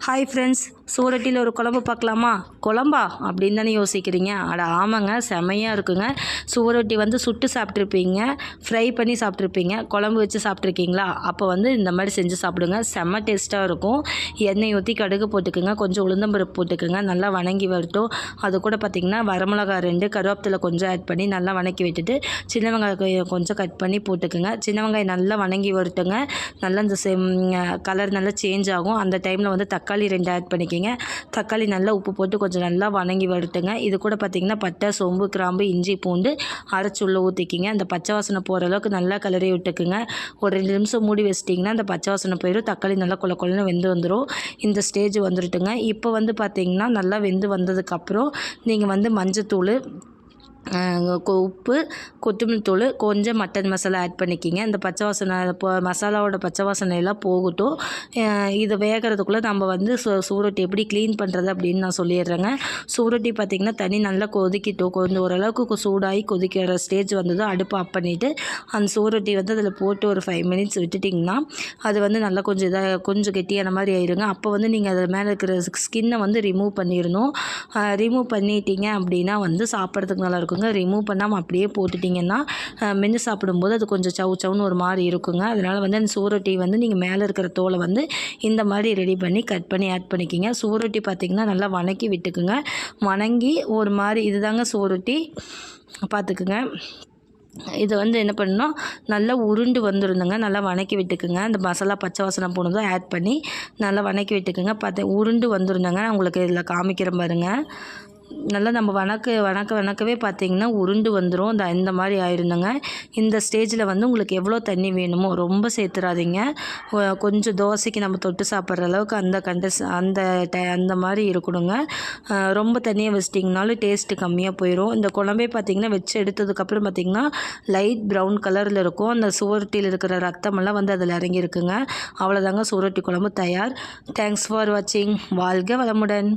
Hi friends, சூரட்டியில் ஒரு குழம்பு பார்க்கலாமா? குழம்பா அப்படின்னு தானே யோசிக்கிறீங்க? அட ஆமாங்க, செமையாக இருக்குங்க. சூரட்டி வந்து சுட்டு சாப்பிட்ருப்பீங்க, ஃப்ரை பண்ணி சாப்பிட்ருப்பீங்க, குழம்பு வச்சு சாப்பிட்ருக்கீங்களா? அப்போ வந்து இந்த மாதிரி செஞ்சு சாப்பிடுங்க, செம்ம டேஸ்ட்டாக இருக்கும். எண்ணெய் ஊற்றி கடுகு போட்டுக்குங்க, கொஞ்சம் உளுந்தம்பருப்பு போட்டுக்குங்க, நல்லா வணங்கி வரட்டும். அது கூட பார்த்திங்கன்னா வரமிளகா 2, கருவேப்பிலை கொஞ்சம் ஆட் பண்ணி நல்லா வணக்கி விட்டுட்டு சின்ன வெங்காயம் கொஞ்சம் கட் பண்ணி போட்டுக்குங்க. சின்ன வெங்காயம் நல்லா வணங்கி வரட்டுங்க. நல்லா இந்த கலர் நல்லா சேஞ்ச் ஆகும். அந்த டைமில் வந்து தக்காளி 2 ஆட் பண்ணிக்கிங்க. தக்காளி நல்லா உப்பு போட்டு கொஞ்சம் நல்லா வணங்கி வரட்டுங்க. இது கூட பார்த்திங்கன்னா பட்டை, சோம்பு, கிராம்பு, இஞ்சி, பூண்டு அரைச்சி உள்ள ஊற்றிக்கிங்க. அந்த பச்சை வாசனை போகிற அளவுக்கு நல்லா கிளறி விட்டுக்குங்க. ஒரு 2 நிமிஷம் மூடி வச்சிட்டிங்கன்னா அந்த பச்சை வாசனை போயிடும். தக்காளி நல்லா கொலன்னு வெந்து வந்துடும். இந்த ஸ்டேஜ் வந்துட்டுங்க. இப்போ வந்து பார்த்திங்கன்னா நல்லா வெந்து வந்ததுக்கப்புறம் நீங்கள் வந்து மஞ்சத்தூள், உப்பு, கொத்தமல்லி தூள், கொஞ்சம் மட்டன் மசாலா ஆட் பண்ணிக்கிங்க. இந்த பச்சை வாசனை மசாலாவோட பச்சை வாசனை எல்லாம் போகட்டும். இது வேகிறதுக்குள்ளே நம்ம வந்து சூரொட்டி எப்படி க்ளீன் பண்ணுறது அப்படின்னு நான் சொல்லிடுறேங்க. சூரொட்டி பார்த்திங்கன்னா தண்ணி நல்லா கொதிக்கிட்டோம். கொஞ்சம் ஓரளவுக்கு சூடாகி கொதிக்கிற ஸ்டேஜ் வந்ததும் அடுப்பு ஆஃப் பண்ணிவிட்டு அந்த சூரொட்டி வந்து அதில் போட்டு ஒரு 5 மினிட்ஸ் விட்டுட்டிங்கன்னா அது வந்து நல்லா கொஞ்சம் கெட்டியான மாதிரி ஆயிடுங்க. அப்போ வந்து நீங்கள் அதில் மேலே இருக்கிற ஸ்கின்னை வந்து ரிமூவ் பண்ணிடணும். ரிமூவ் பண்ணிட்டீங்க அப்படின்னா வந்து சாப்பிட்றதுக்கு நல்லாயிருக்கும். ரிமூவ் பண்ணாமல் அப்படியே போட்டுட்டிங்கன்னா மென்று சாப்பிடும்போது அது கொஞ்சம் சவுன்னு ஒரு மாதிரி இருக்குங்க. அதனால் வந்து அந்த சூரொட்டி வந்து நீங்கள் மேலே இருக்கிற தோலை வந்து இந்த மாதிரி ரெடி பண்ணி கட் பண்ணி ஆட் பண்ணிக்கிங்க. சூரொட்டி பார்த்திங்கன்னா நல்லா வணக்கி விட்டுக்குங்க. வணங்கி ஒரு மாதிரி இதுதாங்க சூரொட்டி பார்த்துக்குங்க. இது வந்து என்ன பண்ணணும், நல்லா உருண்டு வந்துருந்துங்க. நல்லா வணக்கி விட்டுக்குங்க. அந்த மசாலா பச்சை வாசனை போனதும் ஆட் பண்ணி நல்லா வணக்கி விட்டுக்குங்க. உருண்டு வந்துருந்தாங்க. நான் உங்களுக்கு இதில் காமிக்கிறேன் பாருங்கள். நல்லா நம்ம வணக்கவே பார்த்திங்கன்னா உருண்டு வந்துடும். இந்த மாதிரி ஆயிருந்தங்க. இந்த ஸ்டேஜில் வந்து உங்களுக்கு எவ்வளோ தண்ணி வேணுமோ ரொம்ப சேர்த்துறாதீங்க. கொஞ்சம் தோசைக்கு நம்ம தொட்டு சாப்பிட்ற அளவுக்கு அந்த மாதிரி இருக்கணுங்க. ரொம்ப தண்ணியாக வச்சிட்டிங்கனாலும் டேஸ்ட்டு கம்மியாக போயிடும். இந்த குழம்பே பார்த்திங்கன்னா வச்சு எடுத்ததுக்கப்புறம் பார்த்திங்கன்னா லைட் ப்ரௌன் கலரில் இருக்கும். அந்த சூரட்டியில் இருக்கிற ரத்தமெல்லாம் வந்து அதில் இறங்கியிருக்குங்க. அவ்வளோதாங்க, சூரட்டி குழம்பு தயார். தேங்க்ஸ் ஃபார் வாட்சிங். வாழ்க வளமுடன்.